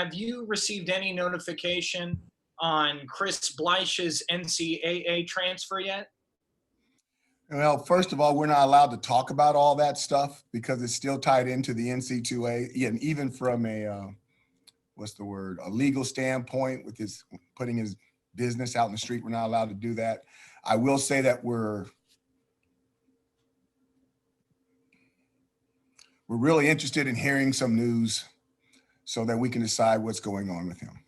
have you received any notification on Chris Bleich's NCAA transfer yet? Well, first of all, we're not allowed to talk about all that stuff because it's still tied into the NC2A, and even from a a legal standpoint with his putting his business out in the street, we're not allowed to do that. I will say that we're really interested in hearing some news so that we can decide what's going on with him.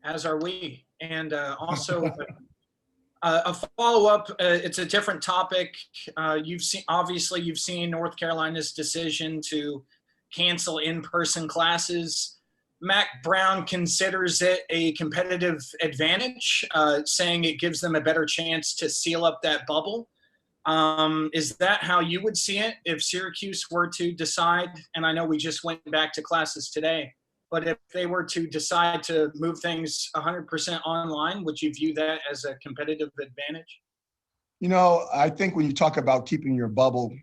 As are we. And also a follow-up, it's a different topic. You've seen North Carolina's decision to cancel in-person classes. Mac Brown considers it a competitive advantage, saying it gives them a better chance to seal up that bubble. Is that how you would see it if Syracuse were to decide, and I know we just went back to classes today, but if they were to decide to move things 100% online, would you view that as a competitive advantage? You know, I think when you talk about keeping your bubble,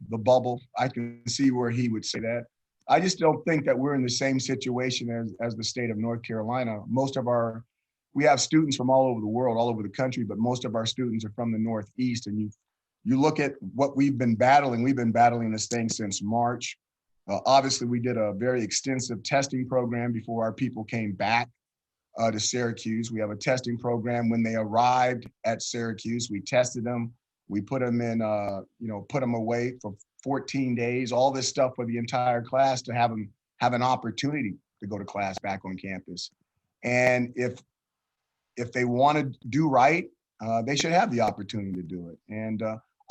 I can see where he would say that. I just don't think that we're in the same situation as the state of North Carolina. We have students from all over the world, all over the country, but most of our students are from the Northeast. And you look at what we've been battling this thing since March. Obviously, we did a very extensive testing program before our people came back to Syracuse. We have a testing program when they arrived at Syracuse. We tested them. We put them in, put them away for 14 days, all this stuff for the entire class to have them have an opportunity to go to class back on campus. And if they want to do right, they should have the opportunity to do it. And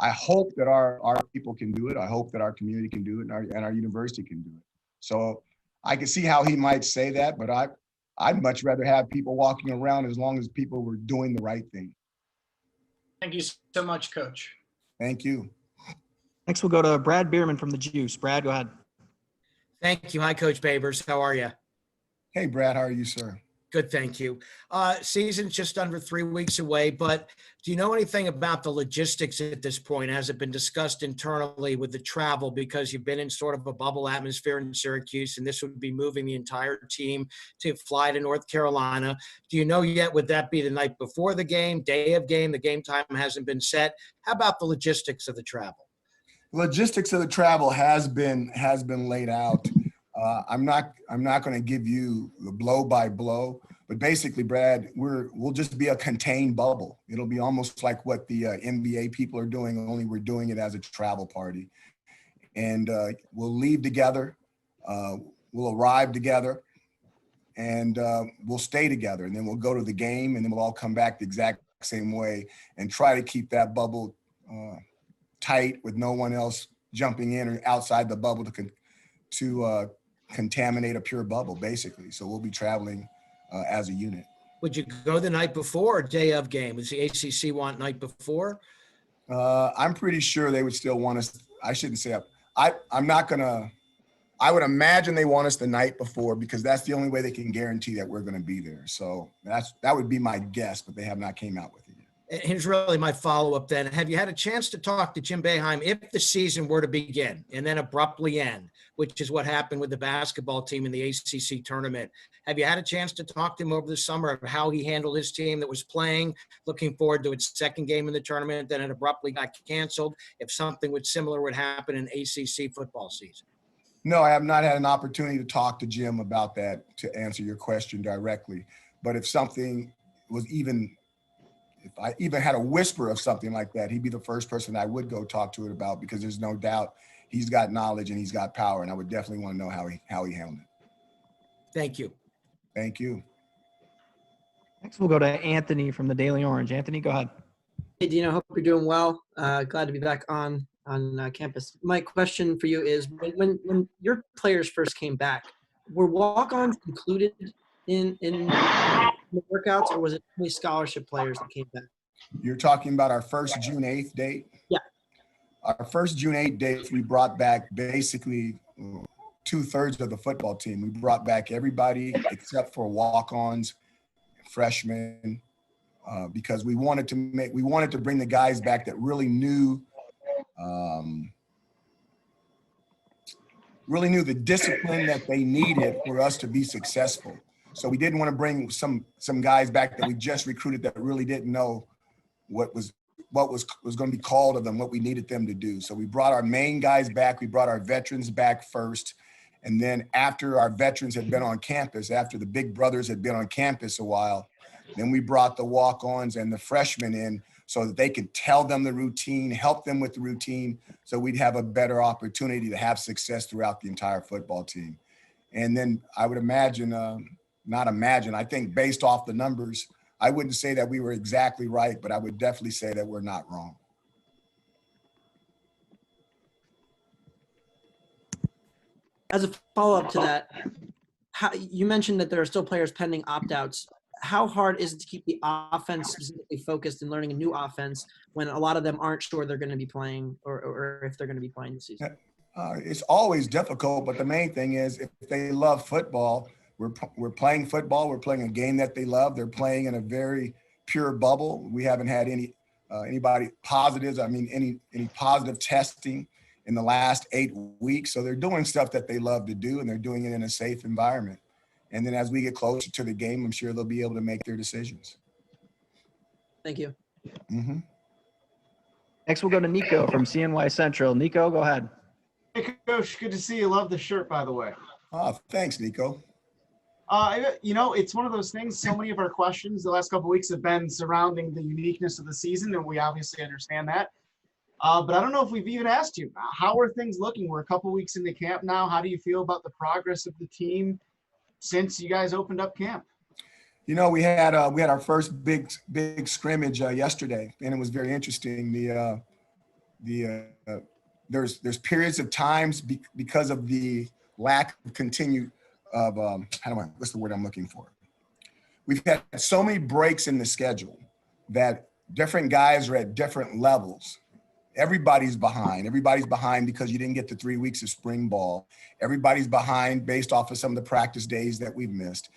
I hope that our people can do it. I hope that our community can do it and our university can do it. So I can see how he might say that, but I'd much rather have people walking around as long as people were doing the right thing. Thank you so much, Coach. Thank you. Next, we'll go to Brad Biermann from the Juice. Brad, go ahead. Thank you. Hi, Coach Babers. How are you? Hey, Brad. How are you, sir? Good, thank you. Season's just under 3 weeks away, but do you know anything about the logistics at this point? Has it been discussed internally with the travel? Because you've been in sort of a bubble atmosphere in Syracuse, and this would be moving the entire team to fly to North Carolina. Do you know yet, would that be the night before the game, day of game? The game time hasn't been set. How about the logistics of the travel? Logistics of the travel has been laid out. I'm not going to give you the blow by blow, but basically, Brad, we'll just be a contained bubble. It'll be almost like what the NBA people are doing, only we're doing it as a travel party. And we'll leave together, we'll arrive together, and we'll stay together. And then we'll go to the game, and then we'll all come back the exact same way and try to keep that bubble tight with no one else jumping in or outside the bubble to contaminate a pure bubble, basically. So we'll be traveling as a unit. Would you go the night before or day of game? Does the ACC want night before? I'm pretty sure they would still want us. I shouldn't say I'm not going to. I would imagine they want us the night before because that's the only way they can guarantee that we're going to be there. So that would be my guess, but they have not came out with it yet. Here's really my follow-up then. Have you had a chance to talk to Jim Boeheim if the season were to begin and then abruptly end, which is what happened with the basketball team in the ACC tournament? Have you had a chance to talk to him over the summer of how he handled his team that was playing, looking forward to its second game in the tournament, then it abruptly got canceled, if something similar would happen in ACC football season? No, I have not had an opportunity to talk to Jim about that to answer your question directly. But if something was if I even had a whisper of something like that, he'd be the first person I would go talk to it about because there's no doubt he's got knowledge and he's got power, and I would definitely want to know how he handled it. Thank you. Thank you. Next, we'll go to Anthony from the Daily Orange. Anthony, go ahead. Hey, Dino, hope you're doing well. Glad to be back on campus. My question for you is, when your players first came back, were walk-ons included in the workouts, or was it only scholarship players that came back? You're talking about our first June 8th date? Yeah. Our first June 8th date, we brought back basically 2/3 of the football team. We brought back everybody except for walk-ons, freshmen, because we wanted to bring the guys back that really knew really knew the discipline that they needed for us to be successful. So we didn't want to bring some guys back that we just recruited that really didn't know what was going to be called of them, what we needed them to do. So we brought our main guys back. We brought our veterans back first. And then after our veterans had been on campus, after the big brothers had been on campus a while, then we brought the walk-ons and the freshmen in so that they could tell them the routine, help them with the routine, so we'd have a better opportunity to have success throughout the entire football team. And then I would imagine, I think based off the numbers, I wouldn't say that we were exactly right, but I would definitely say that we're not wrong. As a follow-up to that, you mentioned that there are still players pending opt-outs. How hard is it to keep the offense specifically focused and learning a new offense when a lot of them aren't sure they're going to be playing or if they're going to be playing this season? It's always difficult, but the main thing is if they love football, we're playing football. We're playing a game that they love. They're playing in a very pure bubble. We haven't had anybody positives. I mean, any positive testing in the last 8 weeks. So they're doing stuff that they love to do, and they're doing it in a safe environment. And then as we get closer to the game, I'm sure they'll be able to make their decisions. Thank you. Mm-hmm. Next, we'll go to Nico from CNY Central. Nico, go ahead. Hey, Coach. Good to see you. Love the shirt, by the way. Oh, thanks, Nico. It's one of those things. So many of our questions the last couple of weeks have been surrounding the uniqueness of the season, and we obviously understand that. But I don't know if we've even asked you, how are things looking? We're a couple weeks into camp now. How do you feel about the progress of the team since you guys opened up camp? You know, we had our first big scrimmage yesterday, and it was very interesting. There's periods of times because of the lack of continued of what's the word I'm looking for? We've had so many breaks in the schedule that different guys are at different levels. Everybody's behind. Everybody's behind because you didn't get the 3 weeks of spring ball. Everybody's behind based off of some of the practice days that we've missed.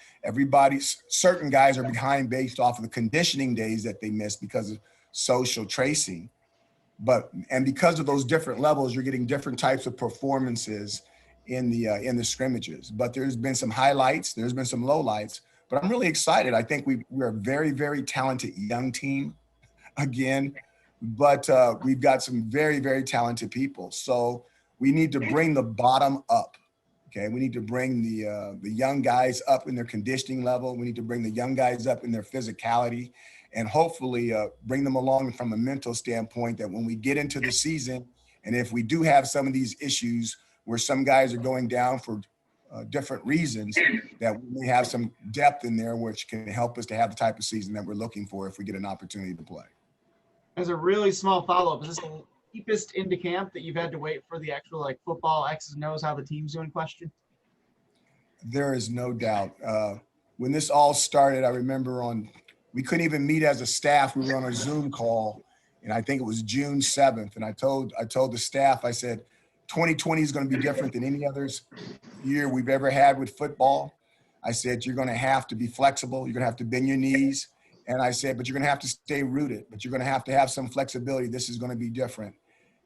Certain guys are behind based off of the conditioning days that they missed because of social tracing. And because of those different levels, you're getting different types of performances in the scrimmages. But there's been some highlights. There's been some lowlights. But I'm really excited. I think we're a very, very talented young team again. But we've got some very, very talented people. So we need to bring the bottom up, okay? We need to bring the young guys up in their conditioning level. We need to bring the young guys up in their physicality and hopefully bring them along from a mental standpoint that when we get into the season, and if we do have some of these issues where some guys are going down for different reasons, that we may have some depth in there which can help us to have the type of season that we're looking for if we get an opportunity to play. As a really small follow-up, is this the deepest into camp that you've had to wait for the actual football X's and O's, how the team's doing question? There is no doubt. When this all started, I remember we couldn't even meet as a staff. We were on a Zoom call, and I think it was June 7th. And I told the staff, I said, 2020 is going to be different than any other year we've ever had with football. I said, you're going to have to be flexible. You're going to have to bend your knees. And I said, but you're going to have to stay rooted, but you're going to have some flexibility. This is going to be different.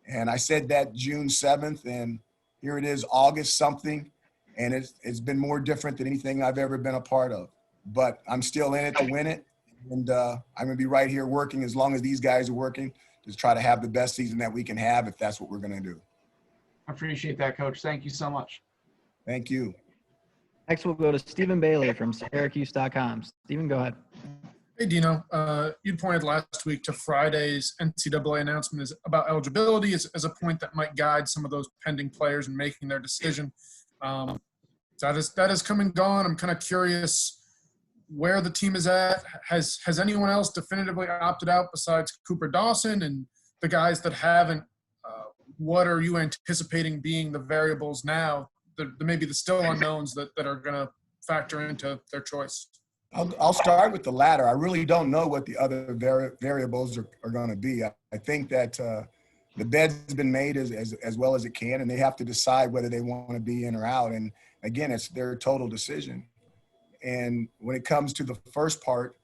And I said that June 7th, and here it is, August something. And it's been more different than anything I've ever been a part of. But I'm still in it to win it. And I'm going to be right here working as long as these guys are working to try to have the best season that we can have if that's what we're going to do. I appreciate that, Coach. Thank you so much. Thank you. Next, we'll go to Stephen Bailey from Syracuse.com. Stephen, go ahead. Hey, Dino. You pointed last week to Friday's NCAA announcement about eligibility as a point that might guide some of those pending players in making their decision. That has come and gone. I'm kind of curious where the team is at. Has anyone else definitively opted out besides Cooper Dawson and the guys that haven't? What are you anticipating being the variables now, maybe the still unknowns that are going to factor into their choice? I'll start with the latter. I really don't know what the other variables are going to be. I think that the bed's been made as well as it can, and they have to decide whether they want to be in or out. And again, it's their total decision. And when it comes to the first part,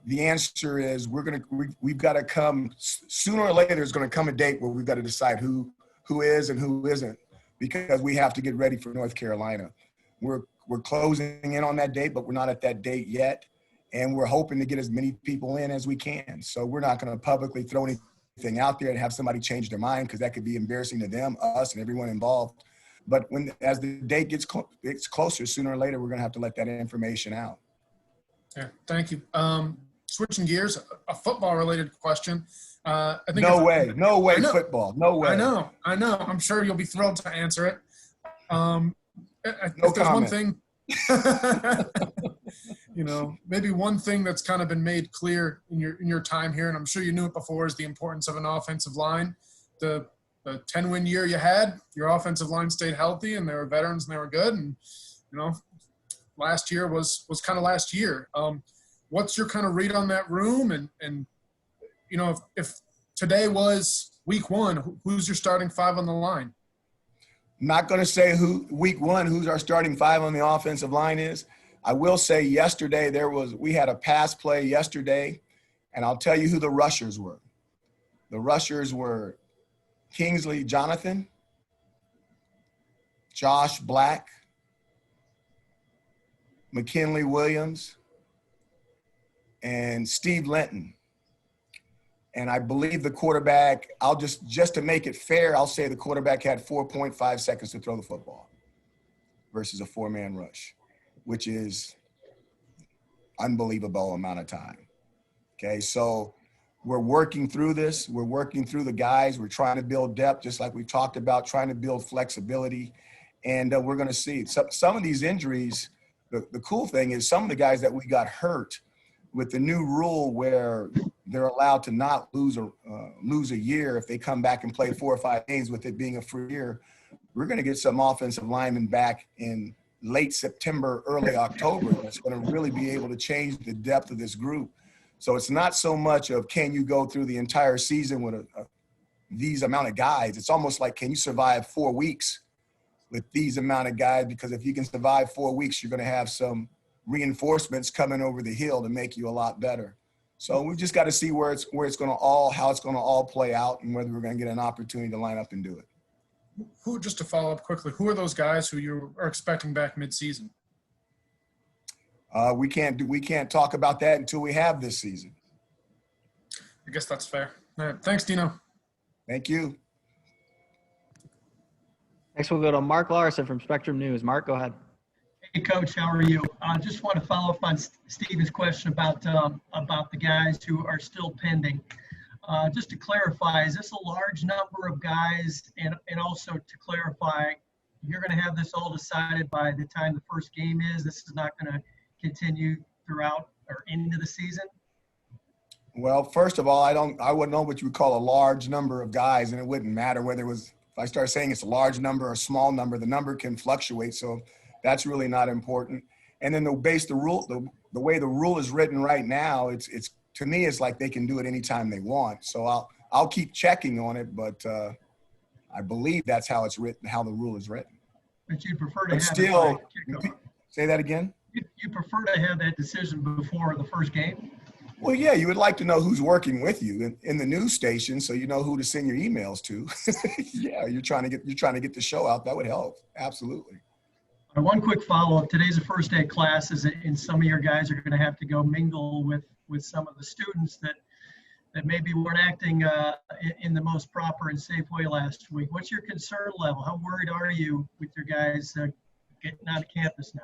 the answer is we've got to come sooner or later. There's going to come a date where we've got to decide who is and who isn't because we have to get ready for North Carolina. We're closing in on that date, but we're not at that date yet. And we're hoping to get as many people in as we can. So we're not going to publicly throw anything out there and have somebody change their mind, because that could be embarrassing to them, us, and everyone involved. But as the date gets closer, sooner or later, we're going to have to let that information out. Yeah, thank you. Switching gears, a football-related question. I think No way football. No way. I know. I'm sure you'll be thrilled to answer it. No if there's one comment. thing, maybe one thing that's kind of been made clear in your time here, and I'm sure you knew it before, is the importance of an offensive line. The 10-win year you had, your offensive line stayed healthy, and they were veterans and they were good. And last year was kind of last year. What's your kind of read on that room? And if today was week one, who's your starting five on the line? Not going to say week one, who's our starting five on the offensive line is. I will say yesterday we had a pass play yesterday, and I'll tell you who the rushers were. The rushers were Kingsley Jonathan, Josh Black, McKinley Williams, and Steve Linton. And I believe the quarterback, just to make it fair, I'll say the quarterback had 4.5 seconds to throw the football versus a four-man rush, which is unbelievable amount of time. Okay, so we're working through this. We're working through the guys. We're trying to build depth, just like we talked about, trying to build flexibility. And we're going to see some of these injuries. The cool thing is some of the guys that we got hurt with the new rule where they're allowed to not lose a year if they come back and play 4 or 5 games, with it being a free year. We're going to get some offensive linemen back in late September, early October. That's going to really be able to change the depth of this group. So it's not so much of can you go through the entire season with these amount of guys. It's almost like, can you survive 4 weeks with these amount of guys? Because if you can survive 4 weeks, you're going to have some reinforcements coming over the hill to make you a lot better. So we've just got to see how it's going to all play out, and whether we're going to get an opportunity to line up and do it. Just to follow up quickly, who are those guys who you are expecting back mid-season? We can't talk about that until we have this season. I guess that's fair. All right. Thanks, Dino. Thank you. Next, we'll go to Mark Larson from Spectrum News. Mark, go ahead. Hey, Coach, how are you? I just want to follow up on Stephen's question about the guys who are still pending. Just to clarify, is this a large number of guys? And also to clarify, you're going to have this all decided by the time the first game is? This is not going to continue throughout or into the season? Well, first of all, I wouldn't know what you would call a large number of guys, and it wouldn't matter whether it was, if I start saying it's a large number or a small number, the number can fluctuate. So that's really not important. And then the way the rule is written right now, it's to me, it's like they can do it anytime they want. So I'll keep checking on it, but I believe that's how it's written, how the rule is written. But you prefer to But have still, it say that again? you prefer to have that decision before the first game? Well, yeah, you would like to know who's working with you in the news station, so you know who to send your emails to. Yeah, you're trying to get the show out. That would help. Absolutely. One quick follow-up. Today's a first day of classes, and some of your guys are going to have to go mingle with some of the students that maybe weren't acting in the most proper and safe way last week. What's your concern level? How worried are you with your guys getting out of campus now?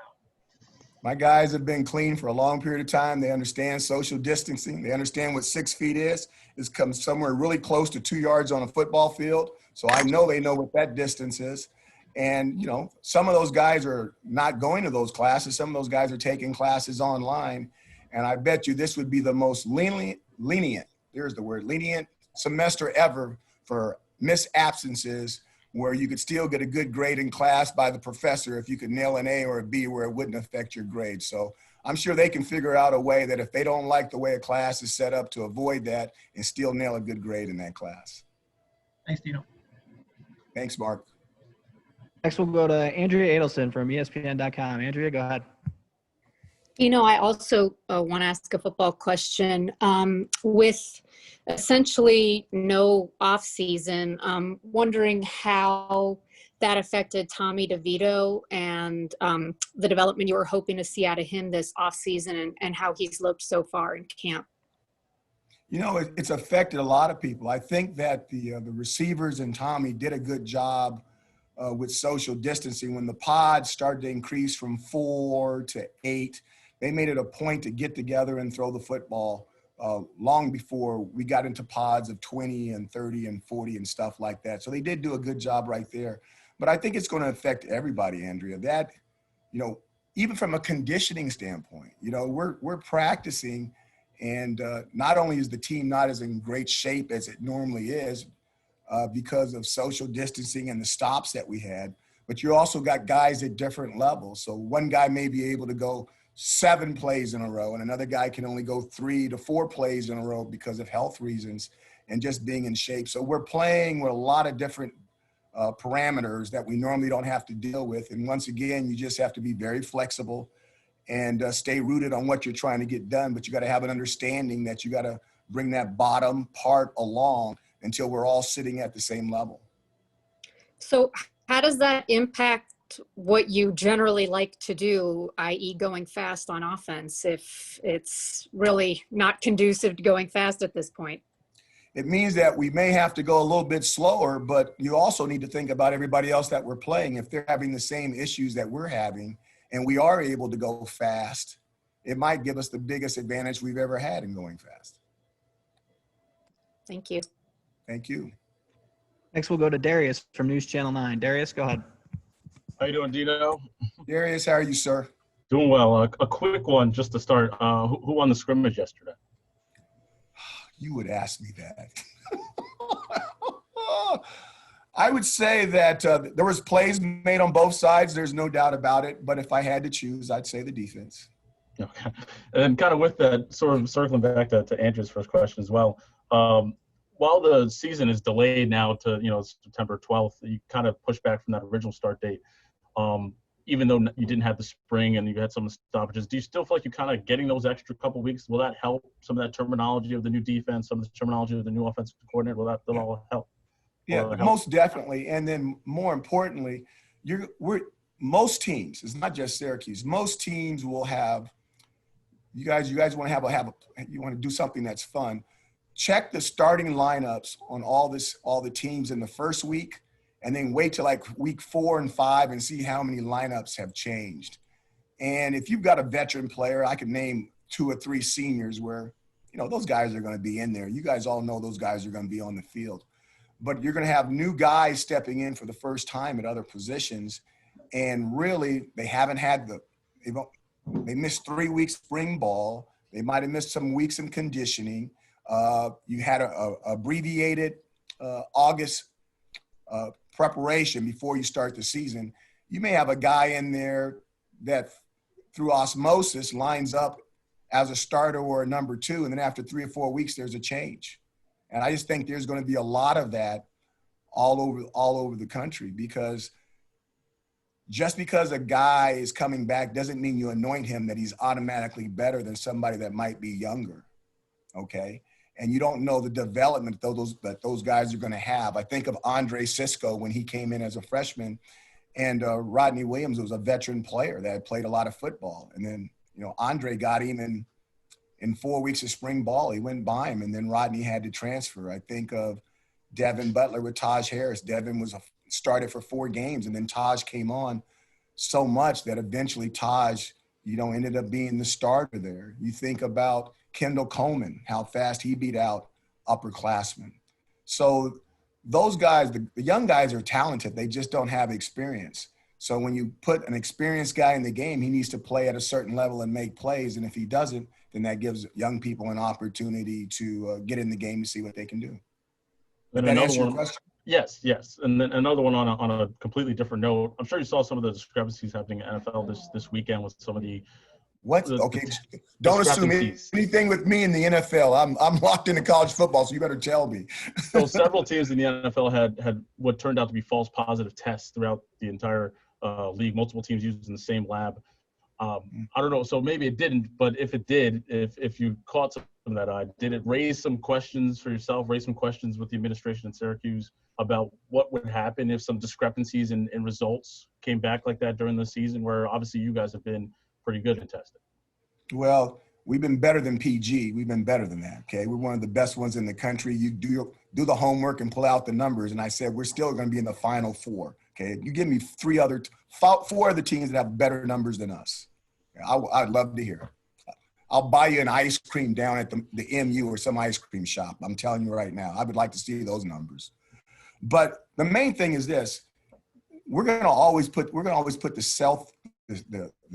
My guys have been clean for a long period of time. They understand social distancing. They understand what 6 feet is. It's come somewhere really close to 2 yards on a football field. So I know they know what that distance is. And, some of those guys are not going to those classes. Some of those guys are taking classes online. And I bet you this would be the most lenient, there's the word, lenient semester ever for missed absences, where you could still get a good grade in class by the professor if you could nail an A or a B where it wouldn't affect your grade. So I'm sure they can figure out a way that if they don't like the way a class is set up, to avoid that and still nail a good grade in that class. Thanks, Dino. Thanks, Mark. Next, we'll go to Andrea Adelson from ESPN.com. Andrea, go ahead. I also want to ask a football question. With essentially no off season, wondering how that affected Tommy DeVito and the development you were hoping to see out of him this offseason and how he's looked so far in camp. You know, it's affected a lot of people. I think that the receivers and Tommy did a good job with social distancing. When the pods started to increase from 4 to 8, they made it a point to get together and throw the football long before we got into pods of 20 and 30 and 40 and stuff like that. So they did do a good job right there. But I think it's going to affect everybody, Andrea. That, you know, even from a conditioning standpoint, you know, we're practicing, and not only is the team not as in great shape as it normally is because of social distancing and the stops that we had, but you also got guys at different levels. So one guy may be able to go 7 plays in a row, and another guy can only go 3 to 4 plays in a row because of health reasons and just being in shape. So we're playing with a lot of different parameters that we normally don't have to deal with. And once again, you just have to be very flexible and stay rooted on what you're trying to get done. But you got to have an understanding that you got to bring that bottom part along until we're all sitting at the same level. So how does that impact what you generally like to do, i.e. going fast on offense, if it's really not conducive to going fast at this point? It means that we may have to go a little bit slower, but you also need to think about everybody else that we're playing. If they're having the same issues that we're having and we are able to go fast, it might give us the biggest advantage we've ever had in going fast. Thank you. Thank you. Next, we'll go to Darius from News Channel 9. Darius, go ahead. How you doing, Dino? Darius, how are you, sir? Doing well. A quick one just to start. Who won the scrimmage yesterday? You would ask me that. I would say that there was plays made on both sides. There's no doubt about it. But if I had to choose, I'd say the defense. Okay. And kind of with that, sort of circling back to Andrew's first question as well. While the season is delayed now to, September 12th, you kind of push back from that original start date. Even though you didn't have the spring and you had some stoppages, do you still feel like you're kind of getting those extra couple weeks? Will that help some of that terminology of the new defense, some of the terminology of the new offensive coordinator? Will that all help? Yeah, most definitely. And then more importantly, most teams, it's not just Syracuse, most teams will have, you guys want to you want to do something that's fun. Check the starting lineups on all the teams in the first week, and then wait till like week 4 and 5 and see how many lineups have changed. And if you've got a veteran player, I could name 2 or 3 seniors where, those guys are going to be in there. You guys all know those guys are going to be on the field. But you're going to have new guys stepping in for the first time at other positions. And really, they haven't had they missed 3 weeks spring ball. They might have missed some weeks in conditioning. You had a abbreviated August preparation before you start the season. You may have a guy in there that through osmosis lines up as a starter or a number 2, and then after 3 or 4 weeks there's a change. And I just think there's going to be a lot of that all over the country, because just because a guy is coming back doesn't mean you anoint him that he's automatically better than somebody that might be younger. Okay. And you don't know the development that those guys are going to have. I think of Andre Cisco when he came in as a freshman, and Rodney Williams was a veteran player that had played a lot of football. And then, Andre got him in 4 weeks of spring ball. He went by him, and then Rodney had to transfer. I think of Devin Butler with Taj Harris. Devin started for 4 games, and then Taj came on so much that eventually Taj, ended up being the starter there. You think about Kendall Coleman, how fast he beat out upperclassmen. So those guys, the young guys are talented. They just don't have experience. So when you put an experienced guy in the game, he needs to play at a certain level and make plays. And if he doesn't, then that gives young people an opportunity to get in the game to see what they can do. Did that answer your question? Yes. And then another one on a completely different note. I'm sure you saw some of the discrepancies happening in NFL this weekend with some of the What? Okay. Don't assume anything with me in the NFL. I'm locked into college football, so you better tell me. So several teams in the NFL had what turned out to be false positive tests throughout the entire league. Multiple teams using the same lab. I don't know. So maybe it didn't, but if it did, if you caught some that eye. Did it raise some questions for yourself, raise some questions with the administration in Syracuse about what would happen if some discrepancies in results came back like that during the season, where obviously you guys have been pretty good in testing? Well, we've been better than PG. We've been better than that, okay? We're one of the best ones in the country. You do the homework and pull out the numbers, and I said we're still going to be in the Final Four, okay? You give me four other teams that have better numbers than us. I'd love to hear it. I'll buy you an ice cream down at the MU or some ice cream shop. I'm telling you right now, I would like to see those numbers. But the main thing is this: we're going to always put the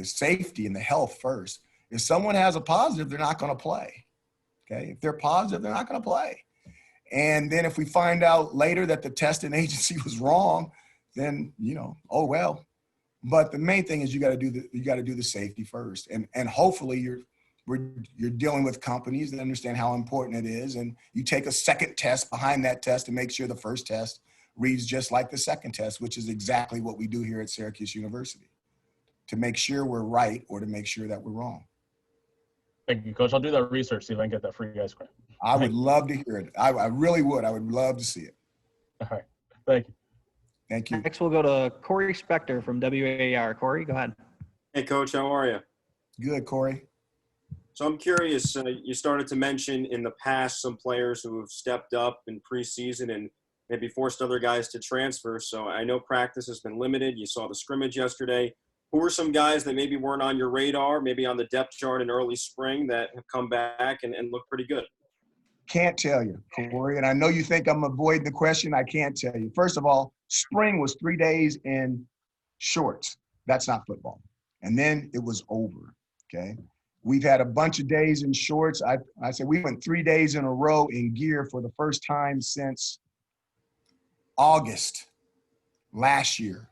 safety and the health first. If someone has a positive, they're not going to play. Okay, if they're positive, they're not going to play. And then if we find out later that the testing agency was wrong, then oh well. But the main thing is you got to do the safety first, and hopefully you're dealing with companies that understand how important it is, and you take a second test behind that test to make sure the first test reads just like the second test, which is exactly what we do here at Syracuse University, to make sure we're right or to make sure that we're wrong. Thank you, Coach. I'll do that research, see if I can get that free ice cream. I would love to hear it. I really would. I would love to see it. All right. Thank you. Thank you. Next, we'll go to Cory Spector from WAR. Cory, go ahead. Hey, Coach, how are you? Good, Cory. So I'm curious, you started to mention in the past some players who have stepped up in preseason and maybe forced other guys to transfer. So I know practice has been limited. You saw the scrimmage yesterday. Who are some guys that maybe weren't on your radar, maybe on the depth chart in early spring, that have come back and look pretty good? Can't tell you, Cory. And I know you think I'm avoiding the question. I can't tell you. First of all, spring was 3 days in shorts. That's not football. And then it was over, okay? We've had a bunch of days in shorts. I said we went 3 days in a row in gear for the first time since August last year.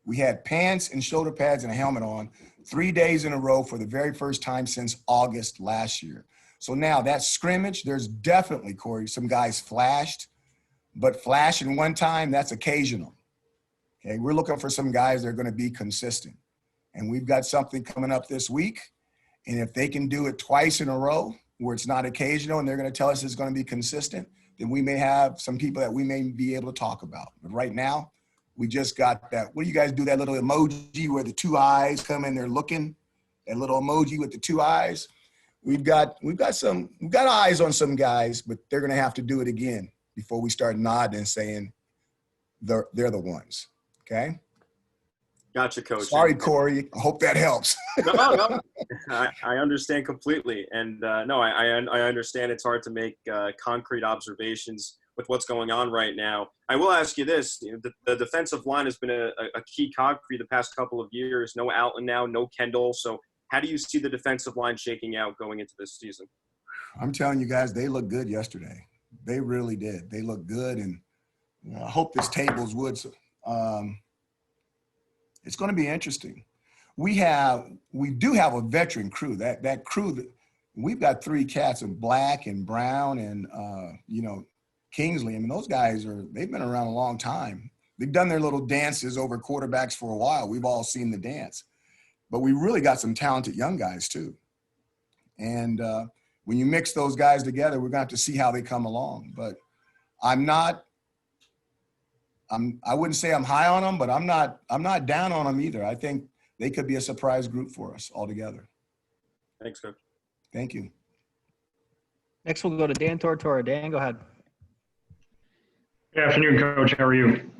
We had pants and shoulder pads and a helmet on 3 days in a row for the very first time since August last year. So now that scrimmage, there's definitely, Cory, some guys flashed, but flashing one time, that's occasional. Okay, we're looking for some guys that are going to be consistent. And we've got something coming up this week. And if they can do it twice in a row, where it's not occasional and they're going to tell us it's going to be consistent, then we may have some people that we may be able to talk about. But right now, we just got that. What do you guys do? That little emoji where the two eyes come in there looking, that little emoji with the two eyes. We've got eyes on some guys, but they're going to have to do it again before we start nodding and saying they're the ones. Okay. Gotcha, Coach. Sorry, Cory. I hope that helps. No. I understand completely. And no, I understand it's hard to make concrete observations with what's going on right now. I will ask you this. The defensive line has been a key cog for you the past couple of years. No Alton now, no Kendall. So how do you see the defensive line shaking out going into this season? I'm telling you guys, they looked good yesterday. They really did. They looked good. And I hope this table's wood. It's going to be interesting. We do have a veteran crew. That crew, we've got three cats in Black and Brown and Kingsley. I mean, those guys they've been around a long time. They've done their little dances over quarterbacks for a while. We've all seen the dance. But we really got some talented young guys too. And when you mix those guys together, we're going to have to see how they come along. But I wouldn't say I'm high on them, but I'm not down on them either. I think they could be a surprise group for us altogether. Thanks, Coach. Thank you. Next, we'll go to Dan Tortora. Dan, go ahead. Good afternoon, Coach. How are you?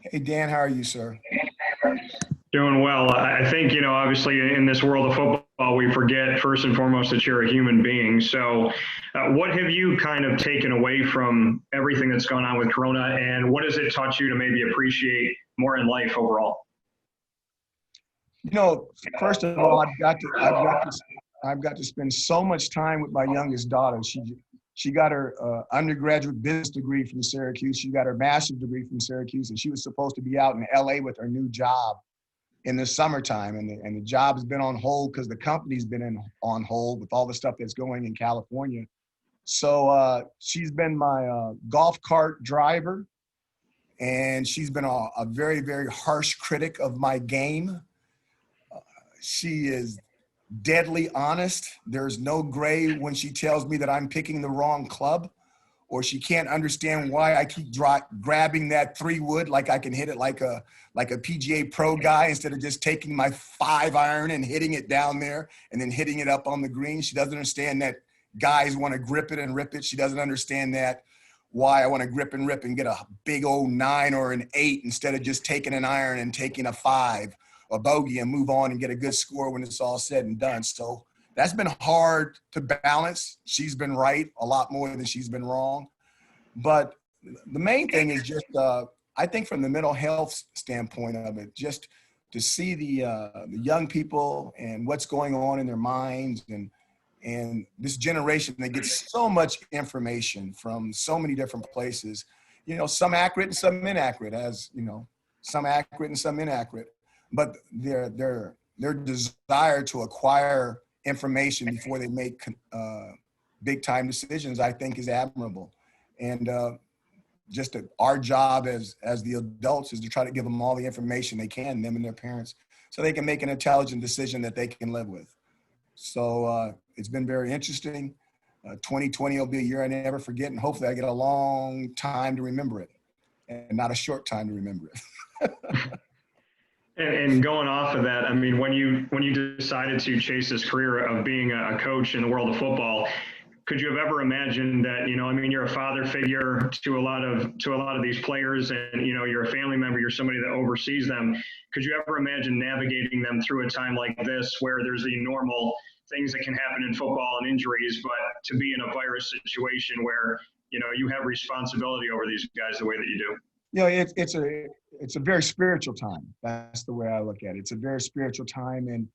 Hey, Dan, how are you, sir? Doing well. I think, obviously in this world of football, we forget first and foremost that you're a human being. So what have you kind of taken away from everything that's gone on with Corona, and what has it taught you to maybe appreciate more in life overall? First of all, I've got to spend so much time with my youngest daughter. She got her undergraduate business degree from Syracuse. She got her master's degree from Syracuse, and she was supposed to be out in LA with her new job in the summertime. And the job has been on hold because the company's been on hold with all the stuff that's going in California. So she's been my golf cart driver, and she's been a very, very harsh critic of my game. She is deadly honest. There's no gray when she tells me that I'm picking the wrong club, or she can't understand why I keep grabbing that 3-wood like I can hit it like a PGA Pro guy instead of just taking my 5-iron and hitting it down there and then hitting it up on the green. She doesn't understand that guys want to grip it and rip it. She doesn't understand that why I want to grip and rip and get a big old 9 or an 8 instead of just taking an iron and taking a 5, a bogey, and move on and get a good score when it's all said and done. So that's been hard to balance. She's been right a lot more than she's been wrong. But the main thing is just, I think from the mental health standpoint of it, just to see the young people and what's going on in their minds, and this generation that gets so much information from so many different places, some accurate and some inaccurate, some accurate and some inaccurate, but their desire to acquire information before they make big time decisions, I think, is admirable. And our job as the adults is to try to give them all the information they can, them and their parents, so they can make an intelligent decision that they can live with. So it's been very interesting. 2020 will be a year I never forget, and hopefully I get a long time to remember it and not a short time to remember it. And going off of that, I mean, when you decided to chase this career of being a coach in the world of football, could you have ever imagined that, you're a father figure to a lot of these players, and, you're a family member, you're somebody that oversees them. Could you ever imagine navigating them through a time like this where there's the normal things that can happen in football and injuries, but to be in a virus situation where, you have responsibility over these guys the way that you do? It's a very spiritual time. That's the way I look at it. It's a very spiritual time, and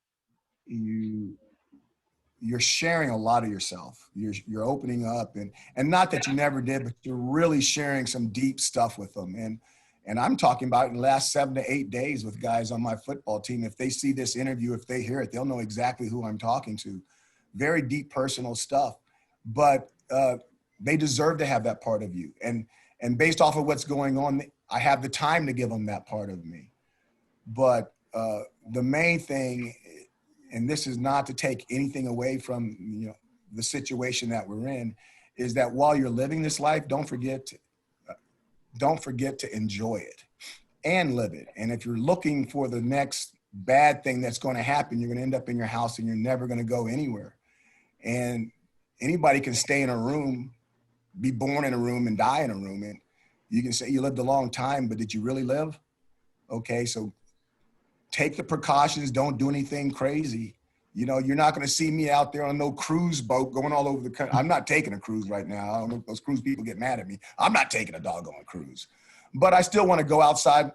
you're sharing a lot of yourself. You're opening up, and not that you never did, but you're really sharing some deep stuff with them. And I'm talking about in the last 7 to 8 days with guys on my football team. If they see this interview, if they hear it, they'll know exactly who I'm talking to. Very deep personal stuff, but they deserve to have that part of you. And based off of what's going on, I have the time to give them that part of me. But the main thing, and this is not to take anything away from the situation that we're in, is that while you're living this life, don't forget to enjoy it and live it. And if you're looking for the next bad thing that's going to happen, you're going to end up in your house and you're never going to go anywhere. And anybody can stay in a room, be born in a room and die in a room. And you can say you lived a long time, but did you really live? Okay, so take the precautions. Don't do anything crazy. You're not going to see me out there on no cruise boat going all over the country. I'm not taking a cruise right now. I don't know if those cruise people get mad at me. I'm not taking a doggone cruise. But I still want to go outside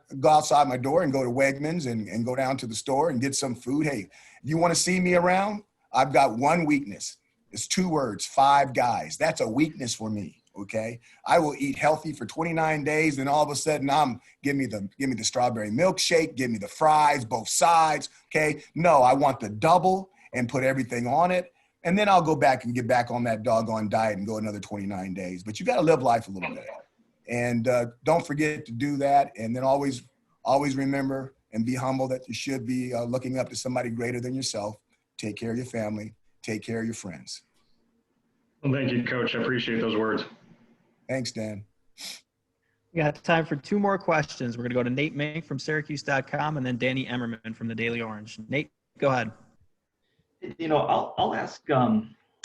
my door and go to Wegmans and go down to the store and get some food. Hey, you want to see me around? I've got one weakness. It's 2 words, 5 guys. That's a weakness for me. Okay, I will eat healthy for 29 days, and all of a sudden give me the strawberry milkshake, give me the fries, both sides. Okay, no, I want the double and put everything on it, and then I'll go back and get back on that doggone diet and go another 29 days. But you got to live life a little bit, and don't forget to do that. And then always remember and be humble that you should be looking up to somebody greater than yourself. Take care of your family. Take care of your friends. Well, thank you, Coach. I appreciate those words. Thanks, Dan. We got time for 2 more questions. We're going to go to Nate Mink from Syracuse.com and then Danny Emmerman from the Daily Orange. Nate, go ahead. I'll ask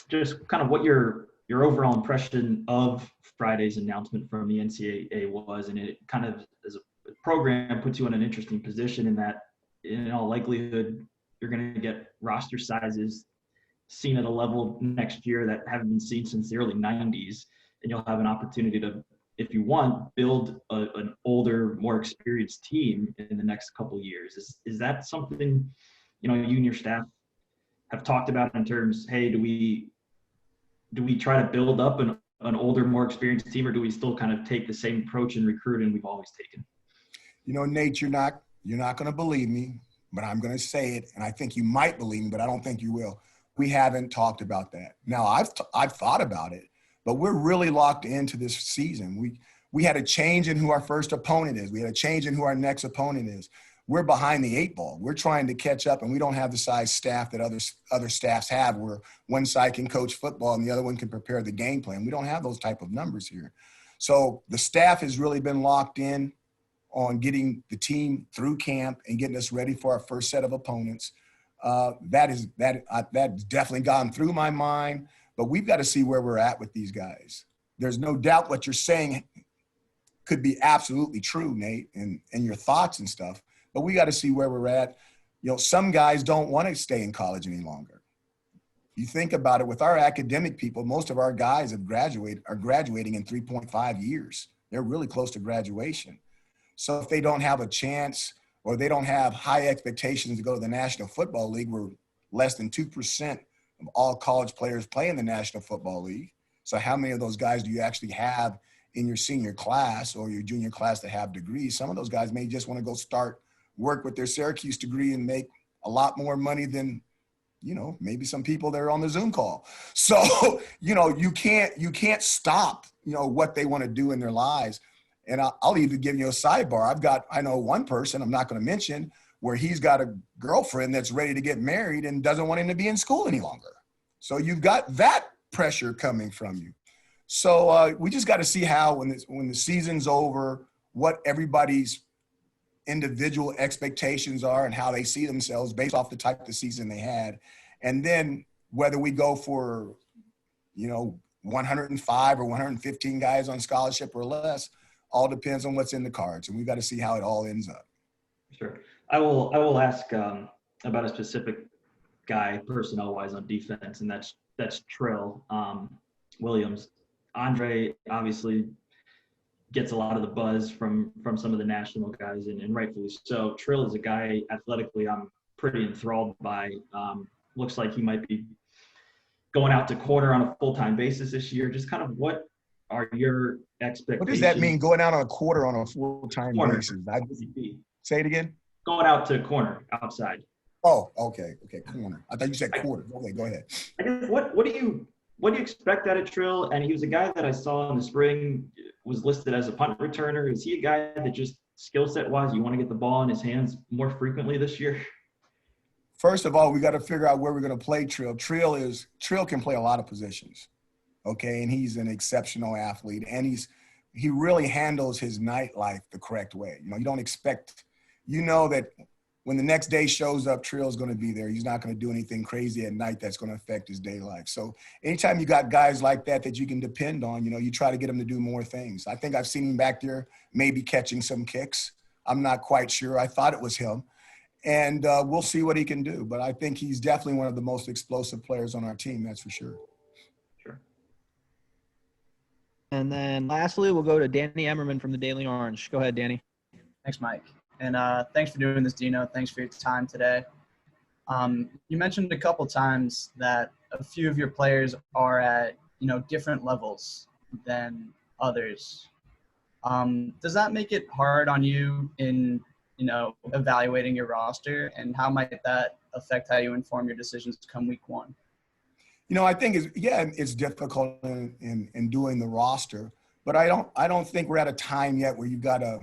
just kind of what your overall impression of Friday's announcement from the NCAA was, and it kind of as a program puts you in an interesting position in that, in all likelihood, you're going to get roster sizes seen at a level next year that haven't been seen since the early 90s. And you'll have an opportunity to, if you want, build an older, more experienced team in the next couple of years. Is that something, you and your staff have talked about in terms, hey, do we try to build up an older, more experienced team, or do we still kind of take the same approach in recruiting we've always taken? Nate, you're not going to believe me, but I'm going to say it, and I think you might believe me, but I don't think you will. We haven't talked about that. Now, I've thought about it. But we're really locked into this season. We had a change in who our first opponent is. We had a change in who our next opponent is. we're behind the 8 ball. We're trying to catch up, and we don't have the size staff that other staffs have, where one side can coach football and the other one can prepare the game plan. We don't have those type of numbers here. So the staff has really been locked in on getting the team through camp and getting us ready for our first set of opponents. That's definitely gone through my mind, but we've got to see where we're at with these guys. There's no doubt what you're saying could be absolutely true, Nate, and your thoughts and stuff, but we got to see where we're at. You know, some guys don't want to stay in college any longer. You think about it, with our academic people, most of our guys are graduating in 3.5 years. They're really close to graduation. So if they don't have a chance, or they don't have high expectations to go to the National Football League, where less than 2% of all college players play in the National Football League. So how many of those guys do you actually have in your senior class or your junior class that have degrees? Some of those guys may just want to go start work with their Syracuse degree and make a lot more money than, you know, maybe some people that are on the Zoom call. So, you know, you can't stop, you know, what they want to do in their lives. And I'll even give you a sidebar. I know one person, I'm not going to mention, where he's got a girlfriend that's ready to get married and doesn't want him to be in school any longer. So you've got that pressure coming from you. So we just got to see how, when the season's over, what everybody's individual expectations are and how they see themselves based off the type of season they had. And then whether we go for, you know, 105 or 115 guys on scholarship or less, all depends on what's in the cards. And we've got to see how it all ends up. Sure. I will ask about a specific guy personnel-wise on defense, and that's Trill Williams. Andre obviously gets a lot of the buzz from some of the national guys, and rightfully so. Trill is a guy athletically I'm pretty enthralled by. Looks like he might be going out to corner on a full-time basis this year. Just kind of what are your expectations? What does that mean, going out on a quarter on a full-time basis? Say it again. Going out to corner outside. Oh, okay, corner. I thought you said quarter. Okay, go ahead. I guess what do you expect out of Trill? And he was a guy that I saw in the spring, was listed as a punt returner. Is he a guy that just skill set wise, you want to get the ball in his hands more frequently this year? First of all, we got to figure out where we're going to play Trill. Trill can play a lot of positions. Okay, and he's an exceptional athlete, and he really handles his nightlife the correct way. You know, you don't expect, you know, that when the next day shows up, Trill's going to be there. He's not going to do anything crazy at night that's going to affect his day life. So anytime you got guys like that you can depend on, you know, you try to get them to do more things. I think I've seen him back there maybe catching some kicks. I'm not quite sure. I thought it was him. And we'll see what he can do. But I think he's definitely one of the most explosive players on our team, that's for sure. And then lastly, we'll go to Danny Emmerman from the Daily Orange. Go ahead, Danny. Thanks, Mike. And thanks for doing this, Dino. Thanks for your time today. You mentioned a couple times that a few of your players are at, you know, different levels than others. Does that make it hard on you in, you know, evaluating your roster, and how might that affect how you inform your decisions come week one? You know, I think it's difficult in doing the roster, but I don't think we're at a time yet where you've got to,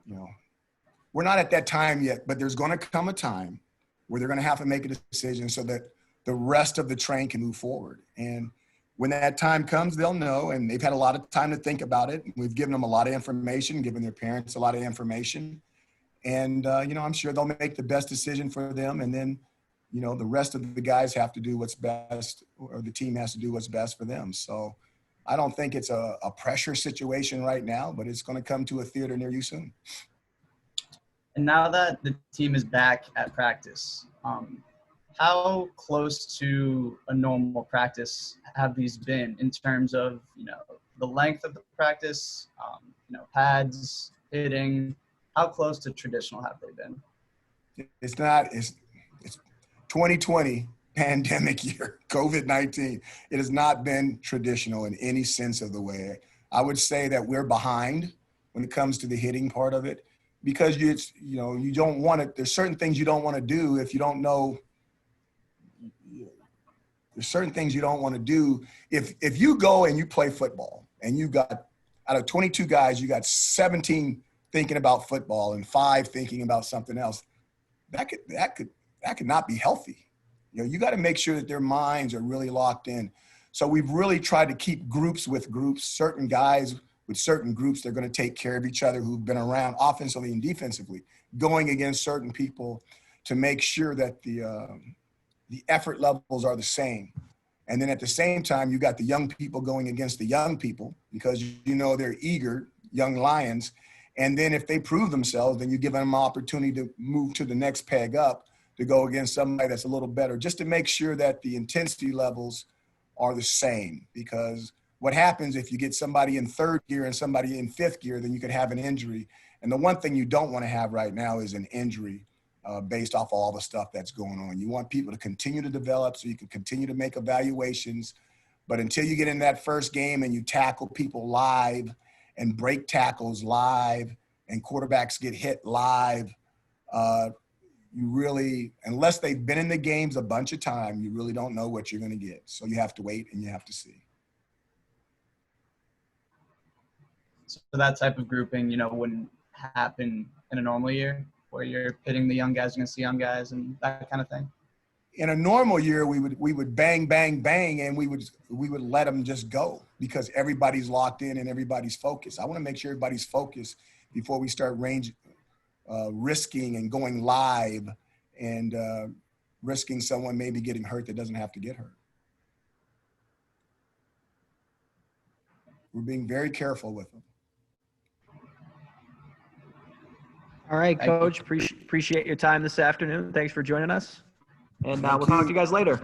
you know, we're not at that time yet, but there's going to come a time where they're going to have to make a decision so that the rest of the train can move forward. And when that time comes, they'll know, and they've had a lot of time to think about it. We've given them a lot of information, given their parents a lot of information. And, you know, I'm sure they'll make the best decision for them. And then, you know, the rest of the guys have to do what's best, or the team has to do what's best for them. So I don't think it's a pressure situation right now, but it's going to come to a theater near you soon. And now that the team is back at practice, how close to a normal practice have these been in terms of, you know, the length of the practice, you know, pads, hitting? How close to traditional have they been? It's 2020 pandemic year, COVID-19. It has not been traditional in any sense of the way. I would say that we're behind when it comes to the hitting part of it, because you don't want to, there's certain things you don't want to do if you don't know. There's certain things you don't want to do. If you go and you play football and you got, out of 22 guys, you got 17 thinking about football and 5 thinking about something else, that could not be healthy. You know, you got to make sure that their minds are really locked in. So we've really tried to keep groups with groups, certain guys with certain groups. They're going to take care of each other who've been around offensively and defensively, going against certain people to make sure that the effort levels are the same. And then at the same time, you got the young people going against the young people because you know they're eager, young lions. And then if they prove themselves, then you give them an opportunity to move to the next peg up to go against somebody that's a little better, just to make sure that the intensity levels are the same. Because what happens if you get somebody in 3rd gear and somebody in 5th gear, then you could have an injury. And the one thing you don't want to have right now is an injury based off all the stuff that's going on. You want people to continue to develop so you can continue to make evaluations. But until you get in that first game and you tackle people live and break tackles live and quarterbacks get hit live, you really, unless they've been in the games a bunch of time, you really don't know what you're going to get. So you have to wait and you have to see. So that type of grouping, you know, wouldn't happen in a normal year where you're pitting the young guys against the young guys and that kind of thing? In a normal year, we would bang, bang, bang, and we would let them just go because everybody's locked in and everybody's focused. I want to make sure everybody's focused before we start risking and going live and risking someone maybe getting hurt that doesn't have to get hurt. We're being very careful with them. All right, Coach. Appreciate your time this afternoon. Thanks for joining us. And we'll talk to you guys later.